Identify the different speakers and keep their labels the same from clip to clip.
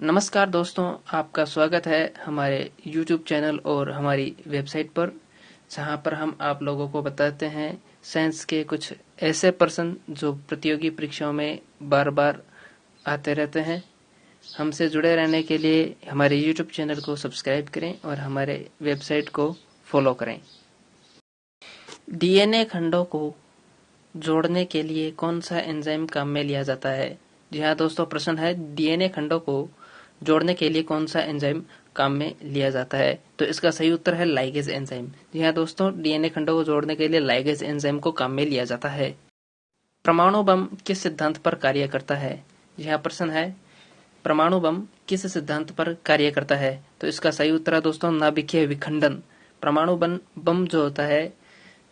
Speaker 1: नमस्कार दोस्तों, आपका स्वागत है हमारे YouTube चैनल और हमारी वेबसाइट पर, जहां पर हम आप लोगों को बताते हैं साइंस के कुछ ऐसे प्रश्न जो प्रतियोगी परीक्षाओं में बार बार आते रहते हैं। हमसे जुड़े रहने के लिए हमारे YouTube चैनल को सब्सक्राइब करें और हमारे वेबसाइट को फॉलो करें। DNA खंडों को जोड़ने के लिए कौन सा एंजाइम काम में लिया जाता है? जी हाँ दोस्तों, प्रश्न है DNA खंडों को जोड़ने के लिए कौन सा एंजाइम काम में लिया जाता है? तो इसका सही उत्तर है लाइगेज एंजाइम। जी हाँ दोस्तों, डीएनए खंडों को जोड़ने के लिए लाइगेज एंजाइम को काम में लिया जाता है। परमाणु बम किस सिद्धांत पर कार्य करता है? जी हाँ, प्रश्न है परमाणु बम किस सिद्धांत पर कार्य करता है? तो इसका सही उत्तर है दोस्तों नाभिकीय विखंडन। परमाणु बम जो होता है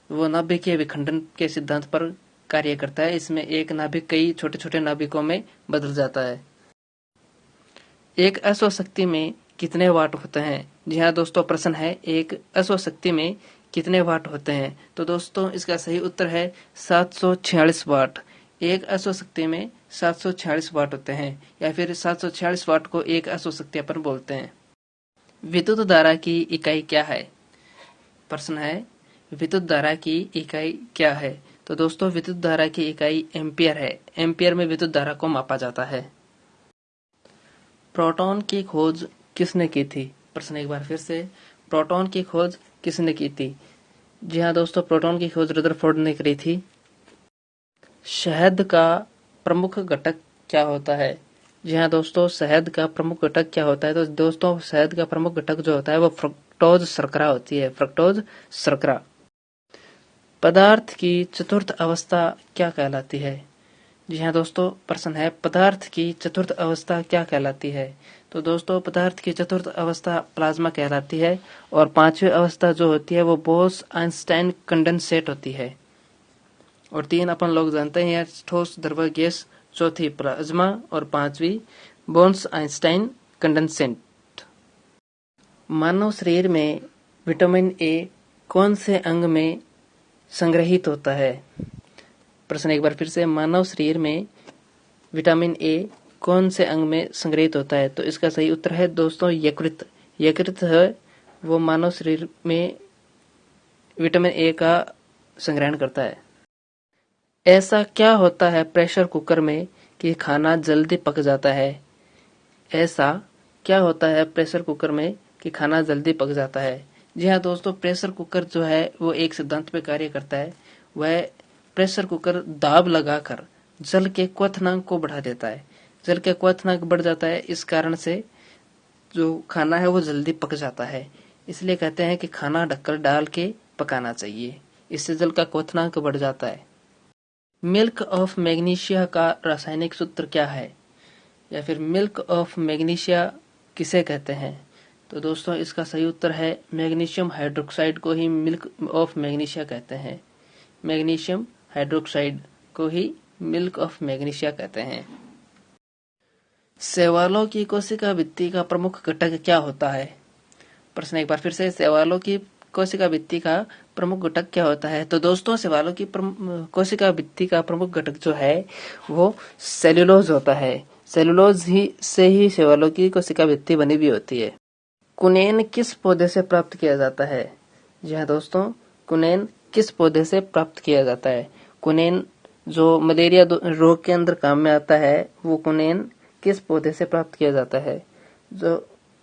Speaker 1: वो नाभिकीय विखंडन के सिद्धांत पर कार्य करता है। इसमें एक नाभिक कई छोटे छोटे नाभिकों में बदल जाता है। एक अश्व शक्ति में कितने वाट होते हैं? जी हाँ दोस्तों, प्रश्न है एक अश्व शक्ति में कितने वाट होते हैं? तो दोस्तों इसका सही उत्तर है 746 वाट। एक अश्व शक्ति में 746 वाट होते हैं, या फिर 746 वाट को एक अश्व शक्ति अपन बोलते हैं। विद्युत धारा की इकाई क्या है? प्रश्न है विद्युत धारा की इकाई क्या है? तो दोस्तों विद्युत धारा की इकाई एम्पियर है। एम्पियर में विद्युत धारा को मापा जाता है। प्रोटॉन की खोज किसने की थी? प्रश्न एक बार फिर से, प्रोटॉन की खोज किसने की थी? जी हाँ दोस्तों, प्रोटॉन की खोज रदरफोर्ड ने करी थी। शहद का प्रमुख घटक क्या होता है? जी हाँ दोस्तों, शहद का प्रमुख घटक क्या होता है? तो दोस्तों शहद का प्रमुख घटक जो होता है वो फ्रक्टोज शर्करा होती है। फ्रक्टोज शर्करा। पदार्थ की चतुर्थ अवस्था क्या कहलाती है? जी हाँ दोस्तों, प्रश्न है पदार्थ की चतुर्थ अवस्था क्या कहलाती है? तो दोस्तों पदार्थ की चतुर्थ अवस्था प्लाज्मा कहलाती है, और पांचवी अवस्था जो होती है वो बोस आइंस्टाइन कंडेंसेट होती है। और तीन अपन लोग जानते हैं, ठोस द्रव गैस, चौथी प्लाज्मा और पांचवी बोन्स आइंस्टाइन कंडेंसेट। मानव शरीर में विटामिन ए कौन से अंग में संग्रहित होता है? प्रश्न एक बार फिर से, मानव शरीर में विटामिन ए कौन से अंग में संग्रहित होता है? तो इसका सही उत्तर है दोस्तों यकृत। यकृत है वो मानव शरीर में विटामिन ए का संग्रहण करता है। ऐसा क्या होता है प्रेशर कुकर में कि खाना जल्दी पक जाता है? ऐसा क्या होता है प्रेशर कुकर में कि खाना जल्दी पक जाता है? जी हाँ दोस्तों, प्रेशर कुकर जो है वो एक सिद्धांत पे कार्य करता है। वह प्रेशर कुकर दाब लगाकर जल के क्वथनांक को बढ़ा देता है। जल के क्वथनांक बढ़ जाता है, इस कारण से जो खाना है वो जल्दी पक जाता है। इसलिए कहते हैं कि खाना ढक्कन डाल के पकाना चाहिए, इससे जल का क्वथनांक बढ़ जाता है। मिल्क ऑफ मैग्नीशिया का रासायनिक सूत्र क्या है? या फिर मिल्क ऑफ मैग्नीशिया किसे कहते हैं? तो दोस्तों इसका सही उत्तर है मैग्नीशियम हाइड्रोक्साइड को ही मिल्क ऑफ मैग्नीशिया कहते हैं। मैग्नीशियम हाइड्रोक्साइड को ही मिल्क ऑफ मैग्नीशिया कहते हैं। शैवालों की कोशिका भित्ति का प्रमुख घटक क्या होता है? प्रश्न एक बार फिर से, शैवालों की कोशिका भित्ति का प्रमुख घटक क्या होता है? तो दोस्तों शैवालों की कोशिका भित्ति का प्रमुख घटक जो है वो सेल्यूलोज होता है। सेल्यूलोज ही से ही शैवालों की कोशिका भित्ति बनी भी होती है। कुनेन किस पौधे से प्राप्त किया जाता है? जी हाँ दोस्तों, कुनेन किस पौधे से प्राप्त किया जाता है? कुनेन जो मलेरिया रोग के अंदर काम में आता है, वो कुनेन किस पौधे से प्राप्त किया जाता है? जो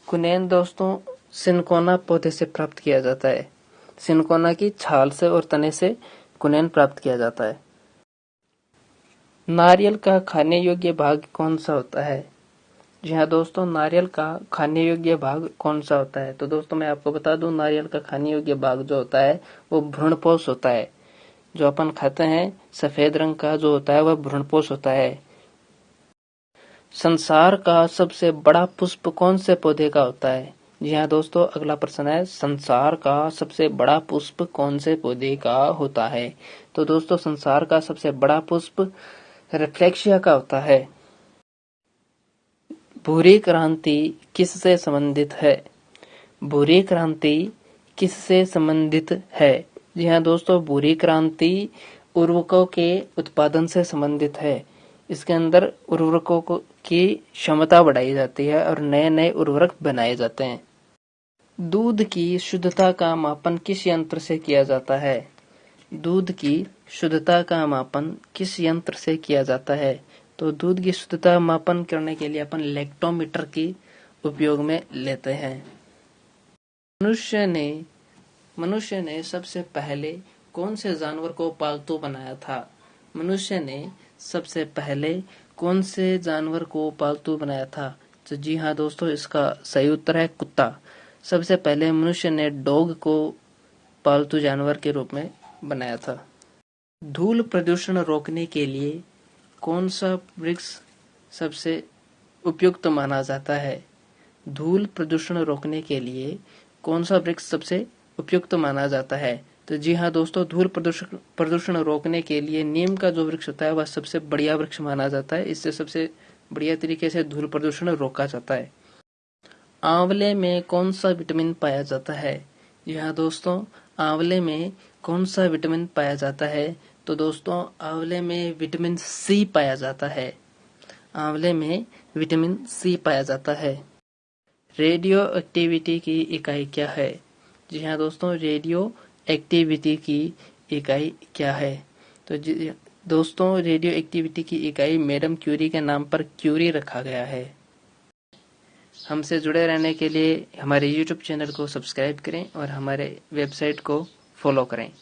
Speaker 1: कुनेन दोस्तों सिनकोना पौधे से प्राप्त किया जाता है। सिनकोना की छाल से और तने से कुनेन प्राप्त किया जाता है। नारियल का खाने योग्य भाग कौन सा होता है? जी हाँ दोस्तों, नारियल का खाने योग्य भाग कौन सा होता है? तो दोस्तों मैं आपको बता दूं, नारियल का खाने योग्य भाग जो होता है वो भ्रूणपोष होता है। जो अपन खाते हैं सफेद रंग का जो होता है वह भ्रूणपोष होता है। संसार का सबसे बड़ा पुष्प कौन से पौधे का होता है? जी हाँ दोस्तों, अगला प्रश्न है संसार का सबसे बड़ा पुष्प कौन से पौधे का होता है? तो दोस्तों संसार का सबसे बड़ा पुष्प रेफ्लेक्सिया का होता है। भूरी क्रांति किससे संबंधित है? भूरी क्रांति किससे संबंधित है? जी हाँ दोस्तों, भूरी क्रांति उर्वरकों के उत्पादन से संबंधित है। इसके अंदर उर्वरकों की क्षमता बढ़ाई जाती है और नए नए उर्वरक बनाए जाते हैं। दूध की शुद्धता का मापन किस यंत्र से किया जाता है? दूध की शुद्धता का मापन किस यंत्र से किया जाता है? तो दूध की शुद्धता मापन करने के लिए अपन लैक्टोमीटर की उपयोग में लेते हैं। मनुष्य ने सबसे पहले कौन से जानवर को पालतू बनाया था? मनुष्य ने सबसे पहले कौन से जानवर को पालतू बनाया था? तो जी हाँ दोस्तों, इसका सही उत्तर है कुत्ता। सबसे पहले मनुष्य ने डॉग को पालतू जानवर के रूप में बनाया था। धूल प्रदूषण रोकने के लिए कौन सा वृक्ष सबसे उपयुक्त माना जाता है? धूल प्रदूषण रोकने के लिए कौन सा वृक्ष सबसे उपयुक्त माना जाता है? तो जी हाँ दोस्तों, धूल प्रदूषण रोकने के लिए नीम का जो वृक्ष होता है वह सबसे बढ़िया वृक्ष माना जाता है। इससे सबसे बढ़िया तरीके से धूल प्रदूषण रोका जाता है। आंवले में कौन सा विटामिन पाया जाता है? जी हाँ दोस्तों, आंवले में कौन सा विटामिन पाया जाता है? तो दोस्तों, आंवले में विटामिन सी पाया जाता है। आंवले में विटामिन सी पाया जाता है। रेडियो एक्टिविटी की इकाई क्या है? जी हाँ दोस्तों, रेडियो एक्टिविटी की इकाई क्या है? तो दोस्तों, रेडियो एक्टिविटी की इकाई मैडम क्यूरी के नाम पर क्यूरी रखा गया है। हमसे जुड़े रहने के लिए हमारे YouTube चैनल को सब्सक्राइब करें और हमारे वेबसाइट को फॉलो करें।